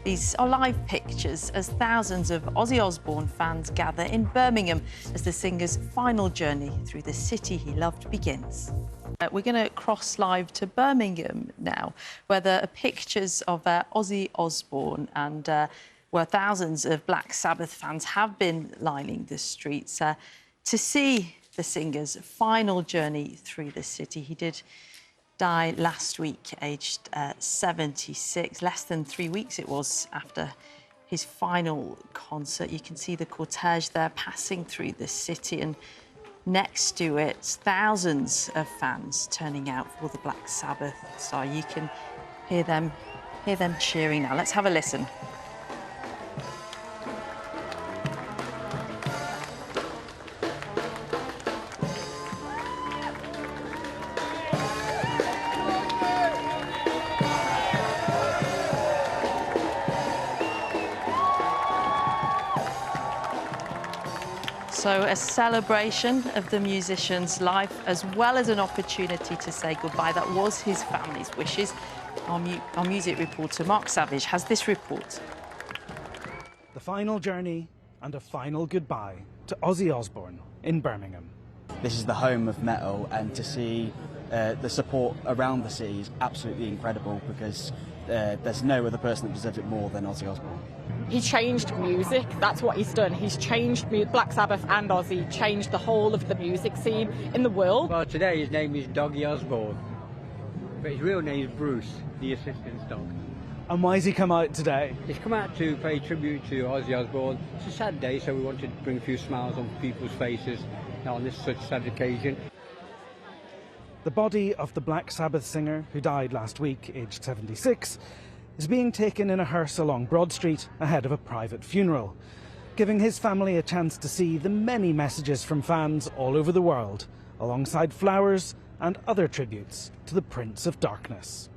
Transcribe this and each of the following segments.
These are live pictures as thousands of Ozzy Osbourne fans gather in Birmingham as the singer's final journey through the city he loved begins. We're going to cross live to Birmingham now, where there are pictures of Ozzy Osbourne and where thousands of Black Sabbath fans have been lining the streets to see the singer's final journey through the city. He did die last week, aged 76. Less than 3 weeks it was after his final concert. You can see the cortege there passing through the city, and next to it, thousands of fans turning out for the Black Sabbath star. You can hear them cheering now. Let's have a listen. So a celebration of the musician's life, as well as an opportunity to say goodbye. That was his family's wishes. Our music reporter, Mark Savage, has this report. The final journey and a final goodbye to Ozzy Osbourne in Birmingham. This is the home of metal, and to see the support around the city is absolutely incredible, because there's no other person that deserves it more than Ozzy Osbourne. He changed music, that's what he's done. He's changed Black Sabbath and Ozzy, changed the whole of the music scene in the world. Well, today his name is Ozzy Osborne, but his real name is Bruce, the assistant's dog. And why has he come out today? He's come out to pay tribute to Ozzy Osbourne. It's a sad day, so we wanted to bring a few smiles on people's faces on this such sad occasion. The body of the Black Sabbath singer, who died last week, aged 76, is being taken in a hearse along Broad Street ahead of a private funeral, giving his family a chance to see the many messages from fans all over the world, alongside flowers and other tributes to the Prince of Darkness.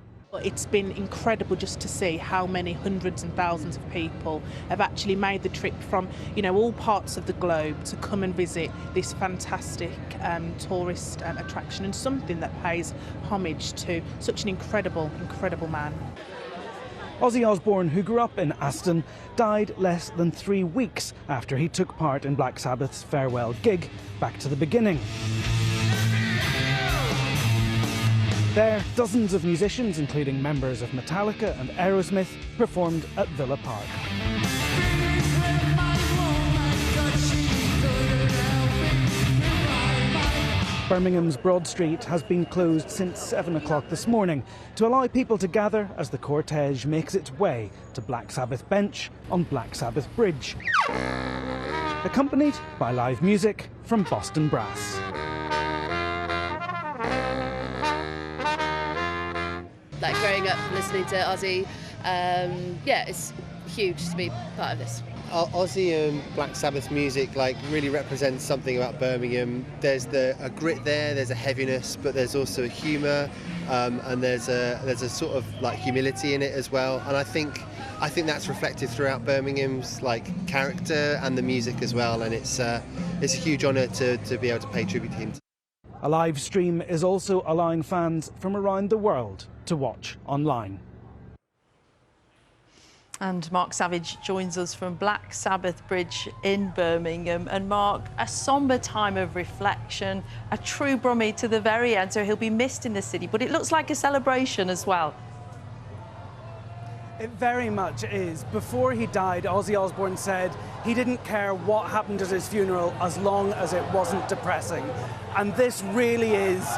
It's been incredible just to see how many hundreds and thousands of people have actually made the trip from, all parts of the globe to come and visit this fantastic tourist attraction, and something that pays homage to such an incredible man. Ozzy Osbourne, who grew up in Aston, died less than 3 weeks after he took part in Black Sabbath's farewell gig, Back to the Beginning. There, dozens of musicians, including members of Metallica and Aerosmith, performed at Villa Park. Birmingham's Broad Street has been closed since 7 o'clock this morning to allow people to gather as the cortege makes its way to Black Sabbath Bench on Black Sabbath Bridge, accompanied by live music from Boston Brass. Like growing up listening to Ozzy, it's huge to be part of this. Ozzy and Black Sabbath music really represents something about Birmingham. There's a grit there, there's a heaviness, but there's also a humour, and there's a sort of humility in it as well. And I think that's reflected throughout Birmingham's character and the music as well. And it's a huge honour to be able to pay tribute to him. A live stream is also allowing fans from around the world to watch online. And Mark Savage joins us from Black Sabbath Bridge in Birmingham. And Mark, a sombre time of reflection, a true Brummie to the very end, so he'll be missed in the city, but it looks like a celebration as well. It very much is. Before he died, Ozzy Osbourne said he didn't care what happened at his funeral as long as it wasn't depressing. And this really is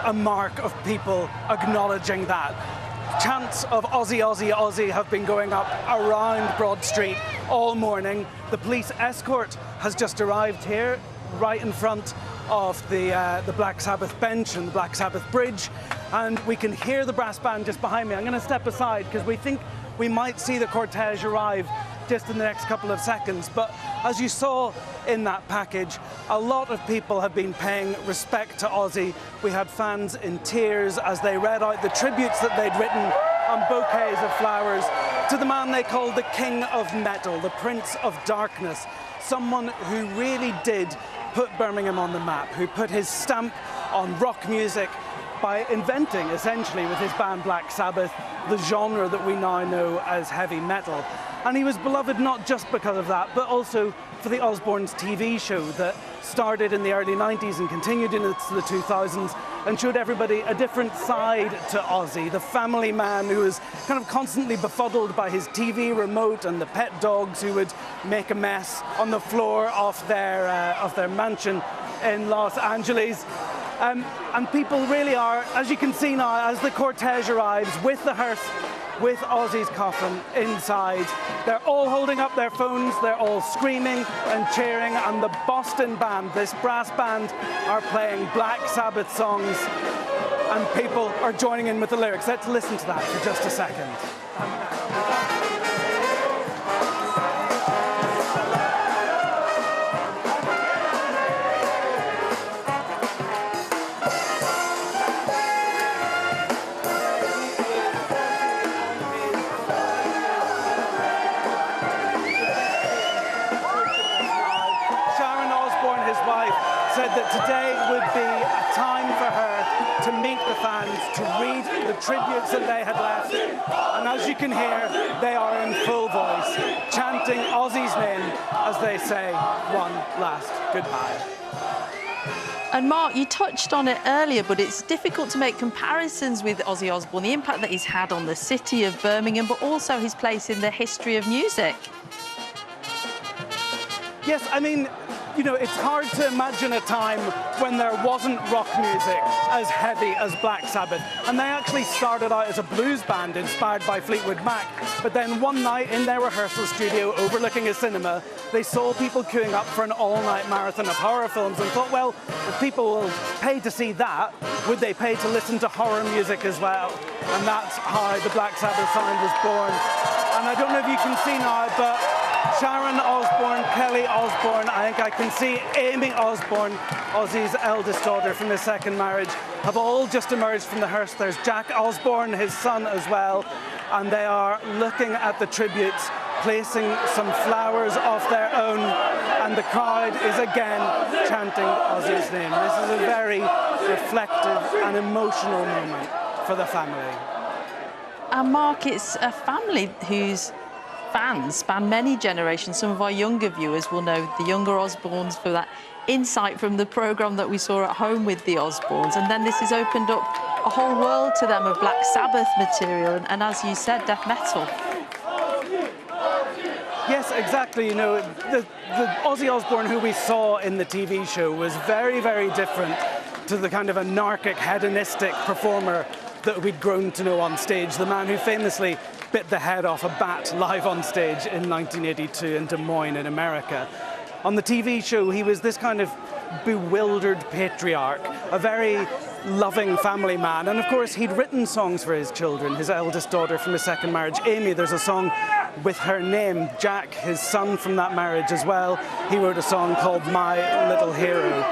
a mark of people acknowledging that. Chants of Ozzy, Ozzy, Ozzy have been going up around Broad Street all morning. The police escort has just arrived here, right in front of the Black Sabbath bench and the Black Sabbath Bridge, and we can hear the brass band just behind me. I'm going to step aside because we think we might see the cortege arrive just in the next couple of seconds. But as you saw in that package, a lot of people have been paying respect to Ozzy. We had fans in tears as they read out the tributes that they'd written on bouquets of flowers to the man they called the King of Metal, the Prince of Darkness, someone who really did put Birmingham on the map, who put his stamp on rock music, by inventing, essentially, with his band Black Sabbath, the genre that we now know as heavy metal. And he was beloved not just because of that, but also for the Osbournes TV show that started in the early 90s and continued into the 2000s and showed everybody a different side to Ozzy, the family man who was kind of constantly befuddled by his TV remote and the pet dogs who would make a mess on the floor of their mansion in Los Angeles. And people really are, as you can see now, as the cortege arrives with the hearse, with Ozzy's coffin inside, they're all holding up their phones, they're all screaming and cheering, and the Boston band, this brass band, are playing Black Sabbath songs, and people are joining in with the lyrics. Let's listen to that for just a second. Said that today would be a time for her to meet the fans, to read the tributes that they had left. And as you can hear, they are in full voice, chanting Ozzy's name as they say one last goodbye. And Mark, you touched on it earlier, but it's difficult to make comparisons with Ozzy Osbourne, the impact that he's had on the city of Birmingham, but also his place in the history of music. Yes, I mean, you know, it's hard to imagine a time when there wasn't rock music as heavy as Black Sabbath. And they actually started out as a blues band inspired by Fleetwood Mac. But then one night in their rehearsal studio overlooking a cinema, they saw people queuing up for an all-night marathon of horror films and thought, well, if people will pay to see that, would they pay to listen to horror music as well? And that's how the Black Sabbath sound was born. And I don't know if you can see now, but Sharon Osbourne, Kelly Osbourne, I think I can see Amy Osbourne, Ozzy's eldest daughter from his second marriage, have all just emerged from the hearse. There's Jack Osbourne, his son as well, and they are looking at the tributes, placing some flowers of their own, and the crowd is again chanting Ozzy's name. This is a very reflective and emotional moment for the family. And Mark, it's a family whose fans span many generations. Some of our younger viewers will know the younger Osbournes for that insight from the programme that we saw at home with the Osbournes. And then this has opened up a whole world to them of Black Sabbath material and as you said, death metal. Yes, exactly. You know, the Ozzy Osbourne who we saw in the TV show was very, very different to the kind of anarchic, hedonistic performer that we'd grown to know on stage, the man who famously bit the head off a bat live on stage in 1982 in Des Moines in America. On the TV show, he was this kind of bewildered patriarch, a very loving family man. And of course, he'd written songs for his children, his eldest daughter from his second marriage, Amy. There's a song with her name. Jack, his son from that marriage as well, he wrote a song called My Little Hero.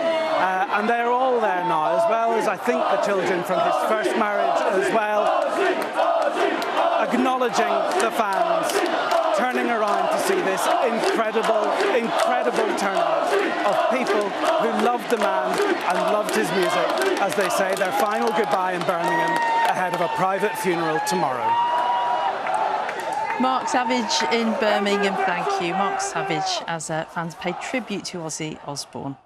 And they're all there now, as well as I think the children from his first marriage as well, acknowledging the fans, turning around to see this incredible, incredible turnout of people who loved the man and loved his music as they say their final goodbye in Birmingham ahead of a private funeral tomorrow. Mark Savage in Birmingham, thank you. Mark Savage as fans pay tribute to Ozzy Osbourne.